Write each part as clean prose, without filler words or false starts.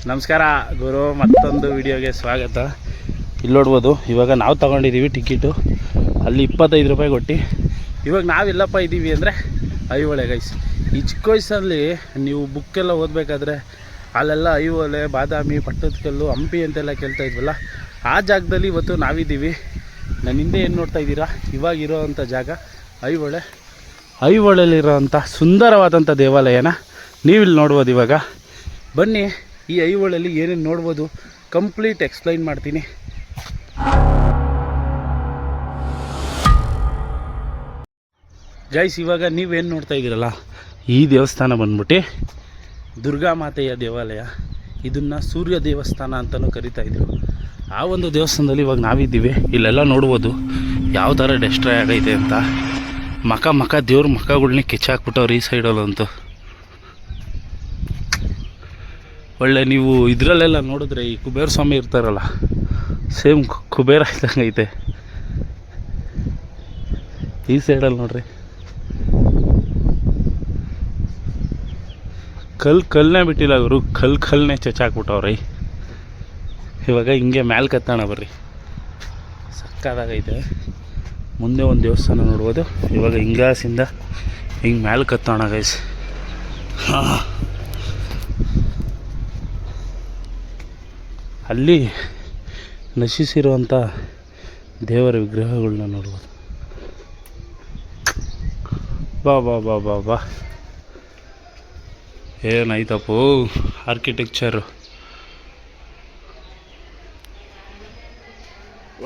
ನಮಸ್ಕಾರ ಗುರು, ಮತ್ತೊಂದು ವಿಡಿಯೋಗೆ ಸ್ವಾಗತ. ಇಲ್ಲಿ ನೋಡ್ಬೋದು, ಇವಾಗ ನಾವು ತೊಗೊಂಡಿದ್ದೀವಿ ಟಿಕೆಟು. ಅಲ್ಲಿ 25 ರೂಪಾಯಿ ಕೊಟ್ಟು. ಇವಾಗ ನಾವೆಲ್ಲಪ್ಪ ಇದ್ದೀವಿ ಅಂದರೆ ಐಹೊಳೆ ಗೈಸ್. ಈ ಚಿಕ್ಕ ವಯಸ್ಸಲ್ಲಿ ನೀವು ಬುಕ್ಕೆಲ್ಲ ಓದಬೇಕಾದ್ರೆ ಅಲ್ಲೆಲ್ಲ ಐಹೊಳೆ, ಬಾದಾಮಿ, ಪಟ್ಟದಕಲ್ಲು, ಹಂಪಿ ಅಂತೆಲ್ಲ ಕೇಳ್ತಾ ಇದ್ವಲ್ಲ, ಆ ಜಾಗದಲ್ಲಿ ಇವತ್ತು ನಾವಿದ್ದೀವಿ. ನನ್ನ ಹಿಂದೆ ಏನು ನೋಡ್ತಾ ಇದ್ದೀರಾ, ಇವಾಗಿರೋವಂಥ ಜಾಗ ಐಹೊಳೆ. ಐಹೊಳೆಯಲ್ಲಿರೋವಂಥ ಸುಂದರವಾದಂಥ ದೇವಾಲಯನ ನೀವಿಲ್ಲಿ ನೋಡ್ಬೋದು. ಇವಾಗ ಬನ್ನಿ, ಈ ಐಹೊಳೆಯಲ್ಲಿ ಏನೇನು ನೋಡ್ಬೋದು ಕಂಪ್ಲೀಟ್ ಎಕ್ಸ್ಪ್ಲೈನ್ ಮಾಡ್ತೀನಿ. ಗೈಸ್, ಇವಾಗ ನೀವೇನು ನೋಡ್ತಾ ಇದ್ದೀರಲ್ಲ, ಈ ದೇವಸ್ಥಾನ ಬಂದ್ಬಿಟ್ಟು ದುರ್ಗಾ ಮಾತೆಯ ದೇವಾಲಯ. ಇದನ್ನು ಸೂರ್ಯ ದೇವಸ್ಥಾನ ಅಂತಲೂ ಕರಿತಾಯಿದ್ರು. ಆ ಒಂದು ದೇವಸ್ಥಾನದಲ್ಲಿ ಇವಾಗ ನಾವಿದ್ದೀವಿ. ಇಲ್ಲೆಲ್ಲ ನೋಡ್ಬೋದು ಯಾವ ಥರ ಡೆಸ್ಟ್ರಾಯ್ ಆಗೈತೆ ಅಂತ. ಮಕ ದೇವ್ರ ಮಖಗಳ್ನ ಕಿಚ್ಚಾಕ್ಬಿಟ್ಟವ್ರು ಈ ಸೈಡಲ್ಲಂತೂ. ಒಳ್ಳೆ ನೀವು ಇದರಲ್ಲೆಲ್ಲ ನೋಡಿದ್ರೆ ಈ ಕುಬೇರ ಸ್ವಾಮಿ ಇರ್ತಾರಲ್ಲ, ಸೇಮ್ ಕುಬೇರ ಇದ್ದಂಗೆ ಐತೆ. ಈ ಸೈಡಲ್ಲಿ ನೋಡ್ರಿ, ಕಲ್ಲನ್ನೇ ಬಿಟ್ಟಿಲ್ಲ ಅವರು, ಕಲ್ಲನ್ನೇ ಚಚ್ಚಾಕ್ಬಿಟ್ಟವ್ರಿ. ಇವಾಗ ಹಿಂಗೆ ಮ್ಯಾಲೆ ಕತ್ತೋಣ ಬರ್ರಿ, ಸಕ್ಕದಾಗೈತೆ. ಮುಂದೆ ಒಂದು ದೇವಸ್ಥಾನ ನೋಡ್ಬೋದು. ಇವಾಗ ಹಿಂಗಾಸಿಂದ ಹಿಂಗೆ ಮ್ಯಾಲೆ ಕತ್ತೋಣ ಗೈಸ್. ಅಲ್ಲಿ ನಶಿಸಿರುವಂಥ ದೇವರ ವಿಗ್ರಹಗಳನ್ನ ನೋಡ್ಬೋದು. ಬಾ ಬಾ ಬಾ ಬಾ ಬಾ ಏನಾಯ್ತಪ್ಪೋ ಆರ್ಕಿಟೆಕ್ಚರು.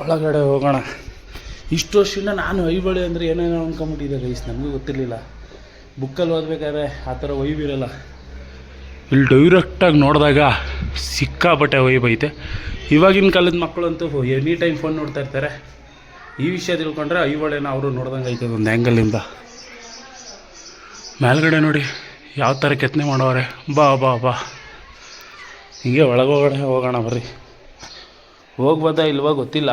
ಒಳಗಡೆ ಹೋಗೋಣ. ಇಷ್ಟು ವರ್ಷದಿಂದ ನಾನು ಐಹೊಳೆ ಅಂದರೆ ಏನೇನೋ ಅಂದ್ಕೊಂಬಿಟ್ಟಿದ್ದೆ ಗೈಸ್, ನನಗೂ ಗೊತ್ತಿರಲಿಲ್ಲ. ಬುಕ್ಕಲ್ಲಿ ಓದಬೇಕಾದ್ರೆ ಆ ಥರ ವೈಬ್ ಇರಲ್ಲ. ಇಲ್ಲಿ ಡೈರೆಕ್ಟಾಗಿ ನೋಡಿದಾಗ ಸಿಕ್ಕಾಪಟ್ಟೆ ವೈಬ್ ಐತೆ. ಇವಾಗಿನ ಕಾಲದ ಮಕ್ಕಳಂತೂ ಎನಿ ಟೈಮ್ ಫೋನ್ ನೋಡ್ತಾ ಇರ್ತಾರೆ. ಈ ವಿಷಯ ತಿಳ್ಕೊಂಡ್ರೆ ಐಹೊಳೆನ ಅವರು ನೋಡ್ದಂಗೆ ಐತೆ ಒಂದು ಆ್ಯಂಗಲಿಂದ. ಮೇಲ್ಗಡೆ ನೋಡಿ ಯಾವ ಥರ ಕೆತ್ತನೆ ಮಾಡೋರೆ. ಬಾ ಬಾ ಬಾ ಹಿಂಗೆ ಒಳಗೊಳಗಡೆ ಹೋಗೋಣ ಬರ್ರಿ. ಹೋಗ್ಬೋದಾ ಇಲ್ವಾ ಗೊತ್ತಿಲ್ಲ,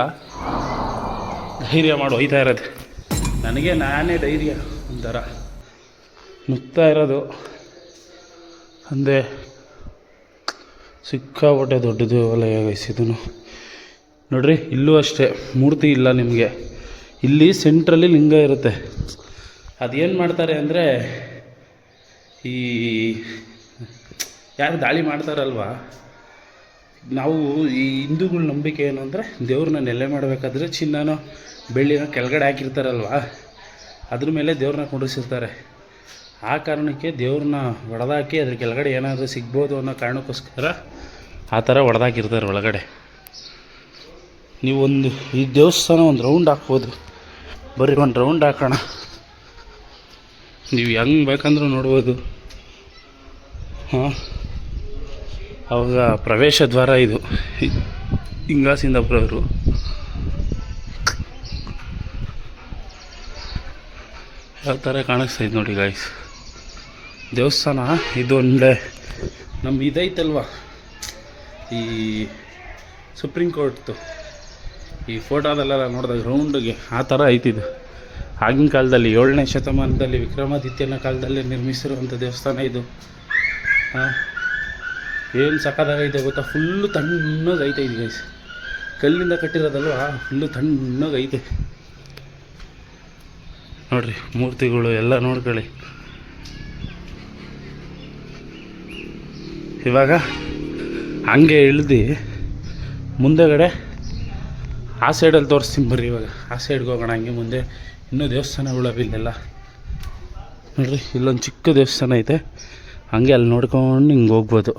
ಧೈರ್ಯ ಮಾಡಿ ಹೋಯ್ತಾ ಇರೋದು. ನನಗೆ ನಾನೇ ಧೈರ್ಯ ಒಂಥರ ನುಗ್ತಾ ಇರೋದು. ಅಂದರೆ ಸಿಕ್ಕಾಪಟ್ಟೆ ದೊಡ್ಡ ದೇವಾಲಯ ಗೈಸ್ ಇದನ್ನು ನೋಡ್ರಿ. ಇಲ್ಲೂ ಅಷ್ಟೇ ಮೂರ್ತಿ ಇಲ್ಲ ನಿಮಗೆ. ಇಲ್ಲಿ ಸೆಂಟ್ರಲ್ಲಿ ಲಿಂಗ ಇರುತ್ತೆ. ಅದೇನು ಮಾಡ್ತಾರೆ ಅಂದರೆ, ಈ ಯಾರು ದಾಳಿ ಮಾಡ್ತಾರಲ್ವ, ನಾವು ಈ ಹಿಂದೂಗಳ ನಂಬಿಕೆ ಏನು ಅಂದರೆ, ದೇವ್ರನ್ನ ನೆಲೆ ಮಾಡಬೇಕಾದ್ರೆ ಚಿನ್ನನೋ ಬೆಳ್ಳಿನೋ ಕೆಳಗಡೆ ಹಾಕಿರ್ತಾರಲ್ವ, ಅದ್ರ ಮೇಲೆ ದೇವ್ರನ್ನ ಕುಂಡಿಸಿರ್ತಾರೆ. ಆ ಕಾರಣಕ್ಕೆ ದೇವ್ರನ್ನ ಹೊಡೆದಾಕಿ ಅದ್ರ ಕೆಳಗಡೆ ಏನಾದರೂ ಸಿಗ್ಬೋದು ಅನ್ನೋ ಕಾರಣಕ್ಕೋಸ್ಕರ ಆ ಥರ ಹೊಡೆದಾಕಿರ್ತಾರೆ ಒಳಗಡೆ. ನೀವೊಂದು ಈ ದೇವಸ್ಥಾನ ಒಂದು ರೌಂಡ್ ಹಾಕ್ಬೋದು. ಬರೀ ಒಂದು ರೌಂಡ್ ಹಾಕೋಣ, ನೀವು ಹೆಂಗೆ ಬೇಕಂದ್ರೂ ನೋಡ್ಬೋದು. ಹಾಂ, ಅವಾಗ ಪ್ರವೇಶ ದ್ವಾರ ಇದು. ಹಿಂಗಾಸಿಂದ ಬರೋರು. ಯಾವ ಥರ ಕಾಣಿಸ್ತೈತೆ ನೋಡಿ ಗಾಯ್ಸ್ ದೇವಸ್ಥಾನ. ಇದು ಒಂದೇ ನಮ್ಮ ಇದೈತಲ್ವ, ಈ ಸುಪ್ರೀಂ ಕೋರ್ಟ್ದು ಈ ಫೋಟೋದಲ್ಲೆಲ್ಲ ನೋಡಿದಾಗ ರೌಂಡಿಗೆ ಆ ಥರ ಐತಿದು. ಆಗಿನ ಕಾಲದಲ್ಲಿ 7ನೇ ಶತಮಾನದಲ್ಲಿ ವಿಕ್ರಮಾದಿತ್ಯನ ಕಾಲದಲ್ಲಿ ನಿರ್ಮಿಸಿರುವಂಥ ದೇವಸ್ಥಾನ ಇದು. ಹಾಂ, ಏನು ಸಕ್ಕದಾಗೈತೆ ಗೊತ್ತಾ. ಫುಲ್ಲು ತಣ್ಣಗೈತೆ ಇದು ಗೈಸ್. ಕಲ್ಲಿಂದ ಕಟ್ಟಿರೋದಲ್ವ, ಫುಲ್ಲು ತಣ್ಣಗೈತೆ ನೋಡಿರಿ. ಮೂರ್ತಿಗಳು ಎಲ್ಲ ನೋಡ್ಕೊಳ್ಳಿ. ಇವಾಗ ಹಂಗೆ ಇಳಿದು ಮುಂದೆಗಡೆ ಆ ಸೈಡಲ್ಲಿ ತೋರಿಸ್ತೀನಿ ಬರ್ರಿ. ಇವಾಗ ಆ ಸೈಡ್ಗೆ ಹೋಗೋಣ. ಹಂಗೆ ಮುಂದೆ ಇನ್ನೂ ದೇವಸ್ಥಾನಗಳು ಇಲ್ಲೆಲ್ಲ ನೋಡಿರಿ. ಇಲ್ಲೊಂದು ಚಿಕ್ಕ ದೇವಸ್ಥಾನ ಐತೆ, ಹಂಗೆ ಅಲ್ಲಿ ನೋಡ್ಕೊಂಡು ಹಿಂಗೆ ಹೋಗ್ಬೋದು.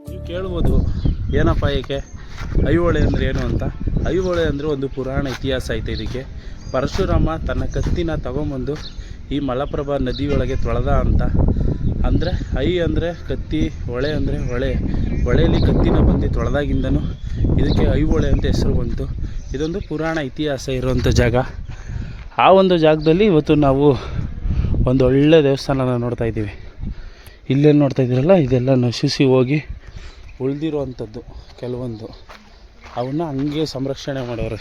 ನೀವು ಕೇಳ್ಬೋದು ಏನಪ್ಪ ಏಕೆ ಐಹೊಳೆ ಅಂದರೆ ಏನು ಅಂತ. ಐಹೊಳೆ ಅಂದರೆ ಒಂದು ಪುರಾಣ ಇತಿಹಾಸ ಐತೆ ಇದಕ್ಕೆ. ಪರಶುರಾಮ ತನ್ನ ಕತ್ತಿನ ತಗೊಂಬಂದು ಈ ಮಲಪ್ರಭಾ ನದಿಯೊಳಗೆ ತೊಳೆದ ಅಂತ. ಅಂದರೆ ಐ ಅಂದರೆ ಕತ್ತಿ, ಹೊಳೆ ಅಂದರೆ ಹೊಳೆ. ಹೊಳೆಯಲ್ಲಿ ಕತ್ತಿನ ಬಂದು ತೊಳೆದಾಗಿಂದನೂ ಇದಕ್ಕೆ ಐಹೊಳೆ ಅಂತ ಹೆಸರು ಬಂತು. ಇದೊಂದು ಪುರಾಣ ಇತಿಹಾಸ ಇರುವಂಥ ಜಾಗ. ಆ ಒಂದು ಜಾಗದಲ್ಲಿ ಇವತ್ತು ನಾವು ಒಂದು ಒಳ್ಳೆ ದೇವಸ್ಥಾನನ ನೋಡ್ತಾ ಇದ್ದೀವಿ. ಇಲ್ಲೇನು ನೋಡ್ತಾ ಇದ್ದೀರಲ್ಲ, ಇದೆಲ್ಲ ನಶಿಸಿ ಹೋಗಿ ಉಳಿದಿರುವಂಥದ್ದು ಕೆಲವೊಂದು. ಅವನ್ನ ಹಂಗೆ ಸಂರಕ್ಷಣೆ ಮಾಡೋರು.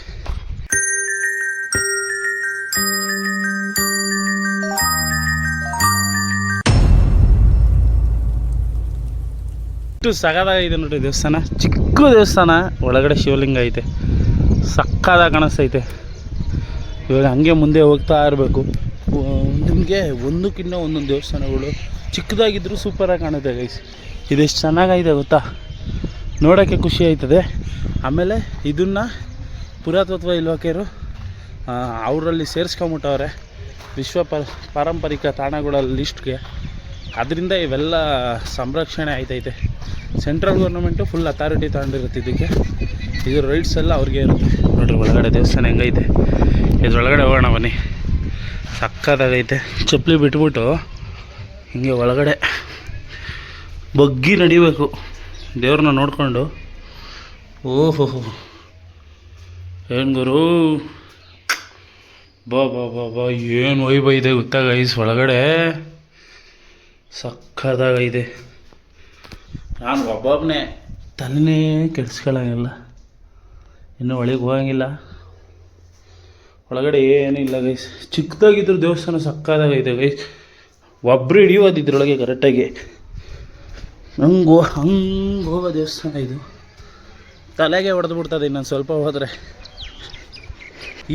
ಎಷ್ಟು ಸಗದಾಗಿದೆ ನೋಡಿ ದೇವಸ್ಥಾನ. ಚಿಕ್ಕ ದೇವಸ್ಥಾನ, ಒಳಗಡೆ ಶಿವಲಿಂಗ ಐತೆ, ಸಕ್ಕದಾಗಿ ಕಾಣಿಸ್ತೈತೆ. ಇವಾಗ ಹಂಗೆ ಮುಂದೆ ಹೋಗ್ತಾ ಇರಬೇಕು. ನಿಮಗೆ ಒಂದಕ್ಕಿಂತ ಒಂದೊಂದು ದೇವಸ್ಥಾನಗಳು ಚಿಕ್ಕದಾಗಿದ್ದರೂ ಸೂಪರಾಗಿ ಕಾಣುತ್ತೆ ಗೈಸ್. ಇದೆಷ್ಟು ಚೆನ್ನಾಗೈತೆ ಗೊತ್ತಾ, ನೋಡೋಕ್ಕೆ ಖುಷಿ ಆಯ್ತದೆ. ಆಮೇಲೆ ಇದನ್ನು ಪುರಾತತ್ವ ಇಲಾಖೆಯವರು ಅವರಲ್ಲಿ ಸೇರಿಸ್ಕೊಂಬಿಟ್ಟವ್ರೆ ವಿಶ್ವ ಪಾರಂಪರಿಕ ತಾಣಗಳ ಲಿಸ್ಟ್ಗೆ. ಅದರಿಂದ ಇವೆಲ್ಲ ಸಂರಕ್ಷಣೆ ಆಯ್ತೈತೆ. ಸೆಂಟ್ರಲ್ ಗೌರ್ಮೆಂಟು ಫುಲ್ ಅಥಾರಿಟಿ ತಗೊಂಡಿರುತ್ತೆ ಇದಕ್ಕೆ. ಇದು ರೈಟ್ಸ್ ಎಲ್ಲ ಅವ್ರಿಗೆ ಇರುತ್ತೆ. ನೋಡಿರಿ ಒಳಗಡೆ ದೇವಸ್ಥಾನ ಹೆಂಗೈತೆ. ಇದ್ರೊಳಗಡೆ ಹೋಗೋಣ ಬನ್ನಿ, ಸಕ್ಕತ್ತಾಗೈತೆ. ಚಪ್ಪಲಿ ಬಿಟ್ಬಿಟ್ಟು ಹಿಂಗೆ ಒಳಗಡೆ ಬಗ್ಗಿ ನಡಿಬೇಕು ದೇವ್ರನ್ನ ನೋಡಿಕೊಂಡು. ಓಹೋ ಏನು ಗುರು, ಬಾ ಬಾ ಬಾ ಬಾ, ಏನು ವೈಭವ ಇದೆ ಗೊತ್ತಾ ಗೈಸ್ ಒಳಗಡೆ, ಸಕ್ಕತ್ತಾಗೈತೆ. ನಾನು ಒಬ್ಬೊಬ್ಬನೇ ತಲೆನೇ ಕೆಡಿಸ್ಕೊಳ್ಳೋಂಗಿಲ್ಲ, ಇನ್ನೂ ಒಳಗೆ ಹೋಗಂಗಿಲ್ಲ. ಒಳಗಡೆ ಏನೂ ಇಲ್ಲ ಗೈಸ್, ಚಿಕ್ಕದಾಗಿದ್ರು ದೇವಸ್ಥಾನ ಸಕ್ಕತ್ತಾಗೈತೆ ಗೈಸ್. ಒಬ್ಬರು ಹಿಡಿಯೋದು ಇದ್ರೊಳಗೆ ಕರೆಕ್ಟಾಗಿ. ಹಂಗೆ ಹೋಗೋ ದೇವಸ್ಥಾನ ಇದು. ತಲೆಗೆ ಹೊಡೆದು ಬಿಡ್ತದೆ ಇನ್ನೊಂದು ಸ್ವಲ್ಪ ಹೋದರೆ.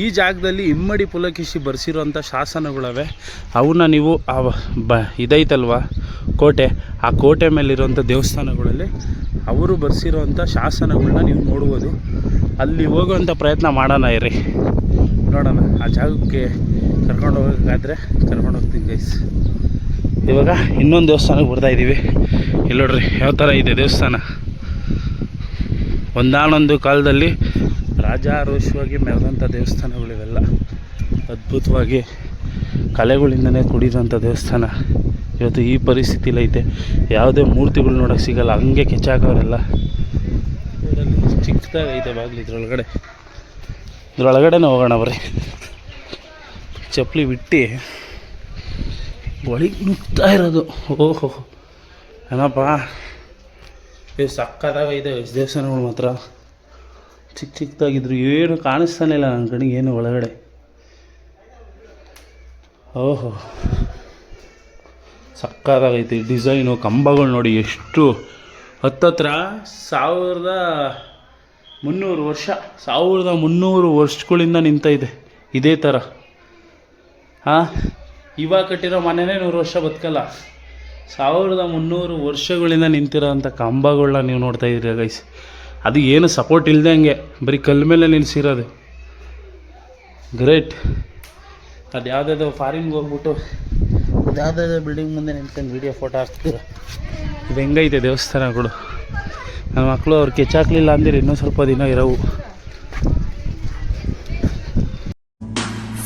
ಈ ಜಾಗದಲ್ಲಿ ಇಮ್ಮಡಿ ಪುಲಕೇಶಿ ಬರೆಸಿರೋಂಥ ಶಾಸನಗಳವೆ. ಅವನ್ನ ನೀವು ಇದೈತಲ್ವ ಕೋಟೆ, ಆ ಕೋಟೆ ಮೇಲಿರೋಂಥ ದೇವಸ್ಥಾನಗಳಲ್ಲಿ ಅವರು ಬರೆಸಿರೋಂಥ ಶಾಸನಗಳನ್ನ ನೀವು ನೋಡ್ಬೋದು. ಅಲ್ಲಿ ಹೋಗುವಂಥ ಪ್ರಯತ್ನ ಮಾಡೋಣ ಇರಿ, ನೋಡೋಣ. ಆ ಜಾಗಕ್ಕೆ ಕರ್ಕೊಂಡು ಹೋಗೋಕ್ಕಾದ್ರೆ ಕರ್ಕೊಂಡು ಹೋಗ್ತೀನಿ ಗೈಸ್. ಇವಾಗ ಇನ್ನೊಂದು ದೇವಸ್ಥಾನಕ್ಕೆ ಬರ್ತಾಯಿದ್ದೀವಿ. ಇಲ್ಲಿ ನೋಡ್ರಿ ಯಾವ ಥರ ಇದೆ ದೇವಸ್ಥಾನ. ಒಂದಾನೊಂದು ಕಾಲದಲ್ಲಿ ರಾಜಾರೋಷವಾಗಿ ಮೆರೆದಂಥ ದೇವಸ್ಥಾನಗಳಿವೆಲ್ಲ. ಅದ್ಭುತವಾಗಿ ಕಲೆಗಳಿಂದನೇ ಕೂಡಿದಂಥ ದೇವಸ್ಥಾನ ಇವತ್ತು ಈ ಪರಿಸ್ಥಿತಿಲೈತೆ. ಯಾವುದೇ ಮೂರ್ತಿಗಳು ನೋಡೋಕ್ಕೆ ಸಿಗಲ್ಲ, ಹಂಗೆ ಕೆಚ್ಚಾಕವರೆಲ್ಲ. ಇದರಲ್ಲಿ ಚಿಕ್ಕದಾಗೈತೆ ಬಾಗಿಲು. ಇದ್ರೊಳಗಡೆನೇ ಹೋಗೋಣ ಬರ್ರಿ. ಚಪ್ಪಲಿ ಬಿಟ್ಟು ಒಳಗೆ ನುಗ್ತಾ ಇರೋದು. ಓಹೋ ಏನಪ್ಪ, ಇದು ಸಕ್ಕತ್ತಾಗೈತೆ ದೇವಸ್ಥಾನಗಳು ಮಾತ್ರ. ಚಿಕ್ಕದಾಗಿದ್ರು ಏನು ಕಾಣಿಸ್ತಾನೆ ಇಲ್ಲ ನನ್ನ ಕಡೆಗೆ ಏನು ಒಳಗಡೆ. ಓಹೋ ಸಕ್ಕತ್ತಾಗೈತಿ ಡಿಸೈನು. ಕಂಬಗಳು ನೋಡಿ ಎಷ್ಟು ಹತ್ತತ್ರ 1300 ವರ್ಷ, 1300 ವರ್ಷಗಳಿಂದ ನಿಂತೈತೆ ಇದೇ ಥರ. ಇವಾಗ ಕಟ್ಟಿರೋ ಮನೆಯೇ 100 ವರ್ಷ ಬದುಕಲ್ಲ. 1300 ವರ್ಷಗಳಿಂದ ನಿಂತಿರೋಂಥ ಕಂಬಗಳನ್ನ ನೀವು ನೋಡ್ತಾ ಇದ್ದೀರಿ ಗೈಸ್. ಅದು ಏನು ಸಪೋರ್ಟ್ ಇಲ್ಲದೆ ಹಂಗೆ ಬರೀ ಕಲ್ಲು ಮೇಲೆ ನಿಲ್ಲಿಸಿರೋದು. ಗ್ರೇಟ್. ಅದು ಯಾವುದಾದ್ರು ಫಾರಿನ್ಗೆ ಹೋಗ್ಬಿಟ್ಟು ಯಾವುದಾದ್ರು ಬಿಲ್ಡಿಂಗ್ ಮುಂದೆ ನಿಂತ್ಕೊಂಡು ವೀಡಿಯೋ ಫೋಟೋ ಹಾಕ್ತೀರ. ಇದು ಹೆಂಗೈತೆ ದೇವಸ್ಥಾನಗಳು. ನನ್ನ ಮಕ್ಕಳು ಅವ್ರು ಕೆಚ್ಚಾಕಲಿಲ್ಲ ಅಂದಿರಿ ಇನ್ನೂ ಸ್ವಲ್ಪ ದಿನ ಇರೋವು.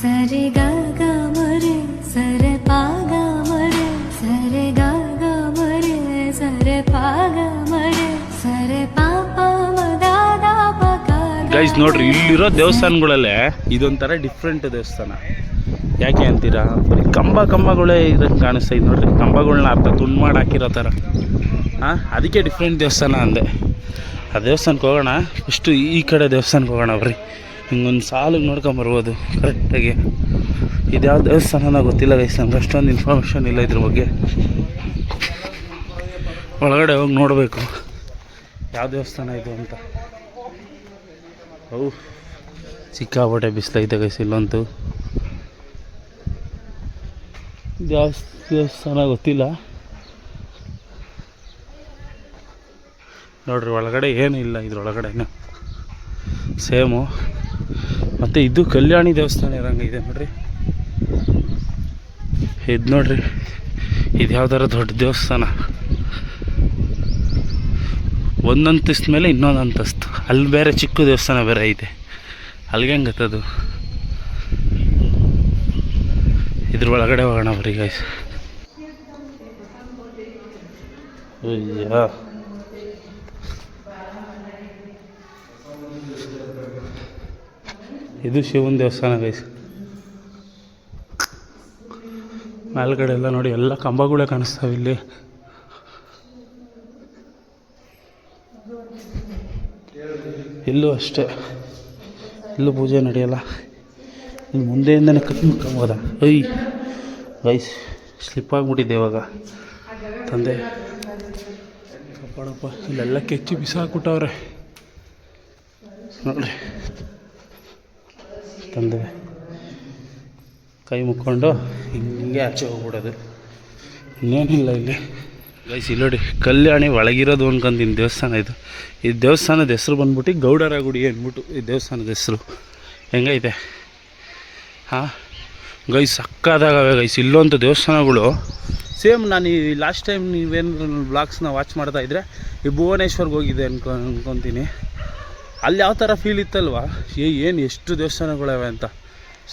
ಸರಿ ಗ ಗ ಮರೆ ಸರೆ ಪಾ ಗ ಮರೆ ಸರೆ ಗ ಗ ಮರೆ ಸರೆ ಪಾ ಗ ಮರೆ ಸರೆ ಪಾ ಪಾ ಮ ದ ದ ಪ ಗ. ಗೈಸ್ ನೋಡ್ರಿ, ಇಲ್ಲಿರೋ ದೇವಸ್ಥಾನಗಳಲ್ಲೇ ಇದೊಂಥರ ಡಿಫ್ರೆಂಟ್ ದೇವಸ್ಥಾನ. ಯಾಕೆ ಅಂತೀರಾ? ಬರೀ ಕಂಬಗಳೇ ಇದಂಗೆ ಕಾಣಿಸ್ತೈತೆ ನೋಡ್ರಿ. ಕಂಬಗಳನ್ನ ಅರ್ಧ ತುಂಡು ಮಾಡಿ ಹಾಕಿರೋ ಥರ. ಅದಕ್ಕೆ ಡಿಫ್ರೆಂಟ್ ದೇವಸ್ಥಾನ ಅಂದೆ. ಆ ದೇವಸ್ಥಾನಕ್ಕೆ ಹೋಗೋಣ. ಫಸ್ಟು ಈ ಕಡೆ ದೇವಸ್ಥಾನಕ್ಕೆ ಹೋಗೋಣ ಬರ್ರಿ. ಹಿಂಗೊಂದು ಸಾಲಿಗೆ ನೋಡ್ಕೊಂಬರ್ಬೋದು ಕರೆಕ್ಟಾಗಿ. ಇದ್ಯಾವ ದೇವಸ್ಥಾನನ ಗೊತ್ತಿಲ್ಲ ಗೈಸ್, ನಮ್ಗೆ ಅಷ್ಟೊಂದು ಇನ್ಫಾರ್ಮೇಷನ್ ಇಲ್ಲ ಇದ್ರ ಬಗ್ಗೆ. ಒಳಗಡೆ ಹೋಗಿ ನೋಡಬೇಕು ಯಾವ ದೇವಸ್ಥಾನ ಇದು ಅಂತ. ಅವು ಸಿಕ್ಕಾಪಟ್ಟೆ ಬಿಸಿಲೈತೆ ಗೈಸ್ ಇಲ್ಲಂತೂ. ದೇವಸ್ಥಾನ ಗೊತ್ತಿಲ್ಲ ನೋಡ್ರಿ. ಒಳಗಡೆ ಏನೂ ಇಲ್ಲ ಇದ್ರೊಳಗಡೆನೂ ಸೇಮು. ಮತ್ತು ಇದು ಕಲ್ಯಾಣಿ ದೇವಸ್ಥಾನ ಇರೋಂಗೆ ಇದೆ ನೋಡ್ರಿ. ಇದು ನೋಡ್ರಿ, ಇದು ಯಾವ್ದಾರ ದೊಡ್ಡ ದೇವಸ್ಥಾನ. ಒಂದು ಅಂತಸ್ತು ಮೇಲೆ ಇನ್ನೊಂದು ಅಂತಸ್ತು. ಅಲ್ಲಿ ಬೇರೆ ಚಿಕ್ಕ ದೇವಸ್ಥಾನ ಬೇರೆ ಐತೆ. ಅಲ್ಲಿಗೆ ಹೆಂಗೆ ಗೊತ್ತದು. ಇದ್ರ ಒಳಗಡೆ ಹೋಗೋಣ ಬರೀ ಗೈಸ್. ಅಯ್ಯ ಇದು ಶಿವನ ದೇವಸ್ಥಾನ ಗೈಸ್. ಮೇಲ್ಗಡೆ ಎಲ್ಲ ನೋಡಿ, ಎಲ್ಲ ಕಂಬಗಳೇ ಕಾಣಿಸ್ತಾವೆ ಇಲ್ಲಿ. ಇಲ್ಲೂ ಅಷ್ಟೇ, ಇಲ್ಲೂ ಪೂಜೆ ನಡೆಯಲ್ಲ. ಇಲ್ಲಿ ಮುಂದೆಯಿಂದನೇ ಕಟ್ಕೊಂಬೋದ. ಗೈಸ್ ಸ್ಲಿಪ್ ಆಗಿಬಿಟ್ಟಿದ್ದೆ ಇವಾಗ. ತಂದೆ ಕಪ್ಪಳ ನೋಡಪ್ಪ ಇಲ್ಲೆಲ್ಲ ಕೆಚ್ಚಿ ಬಿಸಾಕ್ಬಿಟ್ಟವ್ರೆ ನೋಡ್ರಿ. ತಂದೆ ಕೈ ಮುಕ್ಕೊಂಡು ಹಿಂಗೆ ಆಚೆ ಹೋಗ್ಬಿಡೋದು, ಇನ್ನೇನಿಲ್ಲ ಇಲ್ಲಿ ಗೈಸ್. ಇಲ್ಲಿ ನೋಡಿ ಕಲ್ಯಾಣಿ ಒಳಗಿರೋದು ಅನ್ಕೊಂತೀನಿ ದೇವಸ್ಥಾನ ಇದು. ಈ ದೇವಸ್ಥಾನದ ಹೆಸರು ಬಂದ್ಬಿಟ್ಟು ಗೌಡರ ಗುಡಿ ಅಂದ್ಬಿಟ್ಟು ಈ ದೇವಸ್ಥಾನದ ಹೆಸರು. ಹೆಂಗೈತೆ ಹಾಂ ಗೈಸ್, ಸಕ್ಕದಾಗವೆ ಗೈಸ್. ಇಲ್ಲೊಂಥ ದೇವಸ್ಥಾನಗಳು ಸೇಮ್ ನಾನು ಈ ಲಾಸ್ಟ್ ಟೈಮ್ ನೀವೇನು ಬ್ಲಾಗ್ಸ್ನ ವಾಚ್ ಮಾಡ್ತಾಯಿದ್ರೆ ಈ ಭುವನೇಶ್ವರ್ಗೆ ಹೋಗಿದೆ ಅನ್ಕೊತೀನಿ. ಅಲ್ಲಿ ಯಾವ ಥರ ಫೀಲ್ ಇತ್ತಲ್ವ, ಏನು ಎಷ್ಟು ದೇವಸ್ಥಾನಗಳಿವೆ ಅಂತ.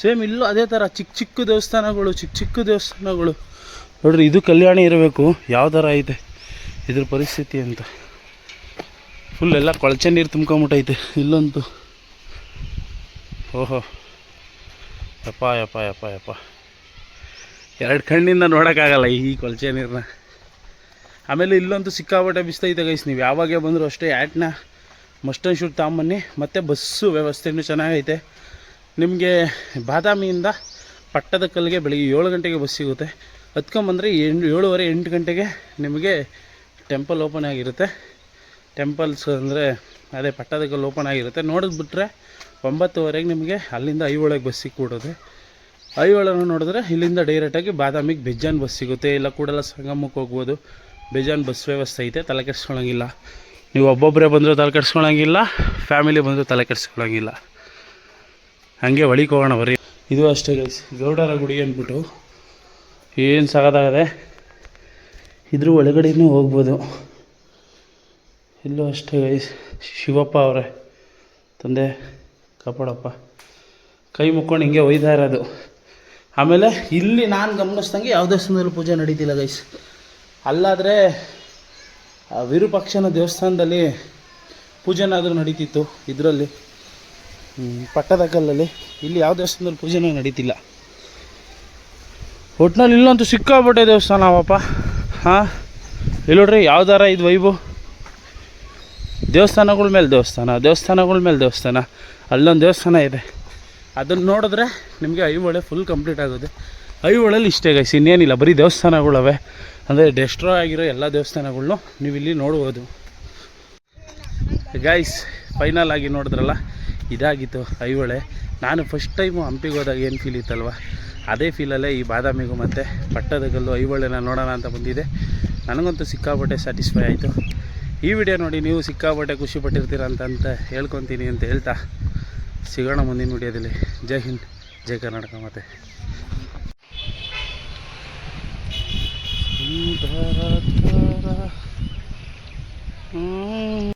ಸೇಮ್ ಇಲ್ಲೂ ಅದೇ ಥರ ಚಿಕ್ಕ ಚಿಕ್ಕ ದೇವಸ್ಥಾನಗಳು ನೋಡ್ರಿ. ಇದು ಕಲ್ಯಾಣಿ ಇರಬೇಕು, ಯಾವ ಥರ ಐತೆ ಇದ್ರ ಪರಿಸ್ಥಿತಿ ಅಂತ. ಫುಲ್ ಎಲ್ಲ ಕೊಳಚೆ ನೀರು ತುಂಬ್ಕೊಂಬಿಟ್ಟೈತೆ ಇಲ್ಲಂತೂ. ಓಹೋ ಯಪ್ಪ ಯಪ್ಪ ಯಪ್ಪ ಯಪ್ಪ, ಎರಡು ಕಣ್ಣಿಂದ ನೋಡೋಕ್ಕಾಗಲ್ಲ ಈ ಕೊಳಚೆ ನೀರನ್ನ. ಆಮೇಲೆ ಇಲ್ಲಂತೂ ಸಿಕ್ಕಾಪಟ್ಟೆ ಬಿಸ್ತೈತೆ ಗೈಸ್. ನೀವು ಯಾವಾಗೇ ಬಂದರೂ ಅಷ್ಟೇ ಆ್ಯಟ್ನ ಮಸ್ಟ್ ಆ್ಯಂಡ್ ಶುಡ್ ತಗೊಂಬನ್ನಿ. ಮತ್ತು ಬಸ್ಸು ವ್ಯವಸ್ಥೆಯೂ ಚೆನ್ನಾಗೈತೆ. ನಿಮಗೆ ಬಾದಾಮಿಯಿಂದ ಪಟ್ಟದಕಲ್ಲಿಗೆ ಬೆಳಿಗ್ಗೆ 7 ಗಂಟೆಗೆ ಬಸ್ ಸಿಗುತ್ತೆ. ಹತ್ಕೊಂಬಂದರೆ 7:30 8 ಗಂಟೆಗೆ ನಿಮಗೆ ಟೆಂಪಲ್ ಓಪನ್ ಆಗಿರುತ್ತೆ. ಟೆಂಪಲ್ಸ್ ಅಂದರೆ ಅದೇ ಪಟ್ಟದಕಲ್ಲು ಓಪನ್ ಆಗಿರುತ್ತೆ. ನೋಡಿದ್ಬಿಟ್ರೆ 9:30ಗೆ ನಿಮಗೆ ಅಲ್ಲಿಂದ ಐಹೊಳೆಗೆ ಬಸ್ ಸಿಕ್ಬಿಡೋದು. ಐಹೊಳೆನ ನೋಡಿದ್ರೆ ಇಲ್ಲಿಂದ ಡೈರೆಕ್ಟಾಗಿ ಬಾದಾಮಿಗೆ ಬೆಜ್ಜಾನ್ ಬಸ್ ಸಿಗುತ್ತೆ. ಇಲ್ಲ ಕೂಡಲ ಸಂಗಮಕ್ಕೆ ಹೋಗ್ಬೋದು. ಬೇಜಾನ್ ಬಸ್ ವ್ಯವಸ್ಥೆ ಐತೆ, ತಲೆ ಕೆಡಿಸ್ಕೊಳಂಗಿಲ್ಲ. ನೀವು ಒಬ್ಬೊಬ್ಬರೇ ಬಂದರೂ ತಲೆ ಕೆಡಿಸ್ಕೊಳಂಗಿಲ್ಲ, ಫ್ಯಾಮಿಲಿ ಬಂದರೂ ತಲೆ ಕೆಡಿಸ್ಕೊಳಂಗಿಲ್ಲ. ಹಾಗೆ ಒಳಿಗೆ ಹೋಗೋಣ ಬರ್ರಿ. ಇದು ಅಷ್ಟೇ ಗೈಸ್, ಗೌಡರ ಗುಡಿ ಅಂದ್ಬಿಟ್ಟು ಏನು ಸಾಗೋದಾಗದೆ. ಇದ್ರ ಒಳಗಡೆನೂ ಹೋಗ್ಬೋದು. ಇಲ್ಲೂ ಅಷ್ಟೇ ಗೈಸ್, ಶಿವಪ್ಪ ಅವರೇ ತಂದೆ ಕಾಪಾಡಪ್ಪ, ಕೈ ಮುಕ್ಕೊಂಡು ಹಿಂಗೆ ಒಯ್ತಾ ಇರೋದು. ಆಮೇಲೆ ಇಲ್ಲಿ ನಾನು ಗಮನಿಸ್ದಂಗೆ ಯಾವ ದೇವಸ್ಥಾನದಲ್ಲೂ ಪೂಜೆ ನಡೀತಿಲ್ಲ ಗೈಸ್. ಅಲ್ಲಾದರೆ ವಿರೂಪಾಕ್ಷನ ದೇವಸ್ಥಾನದಲ್ಲಿ ಪೂಜೆನಾದರೂ ನಡೀತಿತ್ತು, ಇದರಲ್ಲಿ ಪಟ್ಟದಕಲ್ಲಲ್ಲಿ. ಇಲ್ಲಿ ಯಾವ ದೇವಸ್ಥಾನದಲ್ಲಿ ಪೂಜೆನೂ ನಡೀತಿಲ್ಲ. ಒಟ್ಟಿನಲ್ಲಿ ಇಲ್ಲಂತೂ ಸಿಕ್ಕಾಪಟ್ಟೆ ದೇವಸ್ಥಾನ ಅವಪ್ಪ. ಹಾಂ ಇಲ್ಲಿ ನೋಡ್ರಿ ಯಾವ್ದಾರ ಇದು ವೈಬು. ದೇವಸ್ಥಾನಗಳ ಮೇಲೆ ದೇವಸ್ಥಾನ. ಅಲ್ಲೊಂದು ದೇವಸ್ಥಾನ ಇದೆ, ಅದನ್ನು ನೋಡಿದ್ರೆ ನಿಮಗೆ ಐಹೊಳೆ ಫುಲ್ ಕಂಪ್ಲೀಟ್ ಆಗೋದು. ಐಹೊಳೆಲ್ಲಿ ಇಷ್ಟೇ ಗೈಸ್, ಇನ್ನೇನಿಲ್ಲ, ಬರೀ ದೇವಸ್ಥಾನಗಳವೆ. ಅಂದರೆ ಡೆಸ್ಟ್ರಾಯ್ ಆಗಿರೋ ಎಲ್ಲ ದೇವಸ್ಥಾನಗಳ್ನು ನೀವು ಇಲ್ಲಿ ನೋಡ್ಬೋದು ಗೈಸ್. ಫೈನಲ್ ಆಗಿ ನೋಡಿದ್ರಲ್ಲ, ಇದಾಗಿತ್ತು ಐಹೊಳೆ. ನಾನು ಫಸ್ಟ್ ಟೈಮು ಹಂಪಿಗೆ ಹೋದಾಗ ಏನು ಫೀಲ್ ಇತ್ತಲ್ವ, ಅದೇ ಫೀಲಲ್ಲೇ ಈ ಬಾದಾಮಿಗೂ ಮತ್ತು ಪಟ್ಟದಕಲ್ಲು ಐಹೊಳೆನ ನೋಡೋಣ ಅಂತ ಬಂದಿದೆ. ನನಗಂತೂ ಸಿಕ್ಕಾಪಟ್ಟೆ ಸ್ಯಾಟಿಸ್ಫೈ ಆಯಿತು. ಈ ವಿಡಿಯೋ ನೋಡಿ ನೀವು ಸಿಕ್ಕಾಪಟ್ಟೆ ಖುಷಿ ಪಟ್ಟಿರ್ತೀರ ಅಂತ ಹೇಳ್ಕೊತೀನಿ ಅಂತ ಹೇಳ್ತಾ ಸಿಗೋಣ ಮುಂದಿನ ವಿಡಿಯೋದಲ್ಲಿ. ಜೈ ಹಿಂದ್, ಜೈ ಕರ್ನಾಟಕ. ಮತ್ತು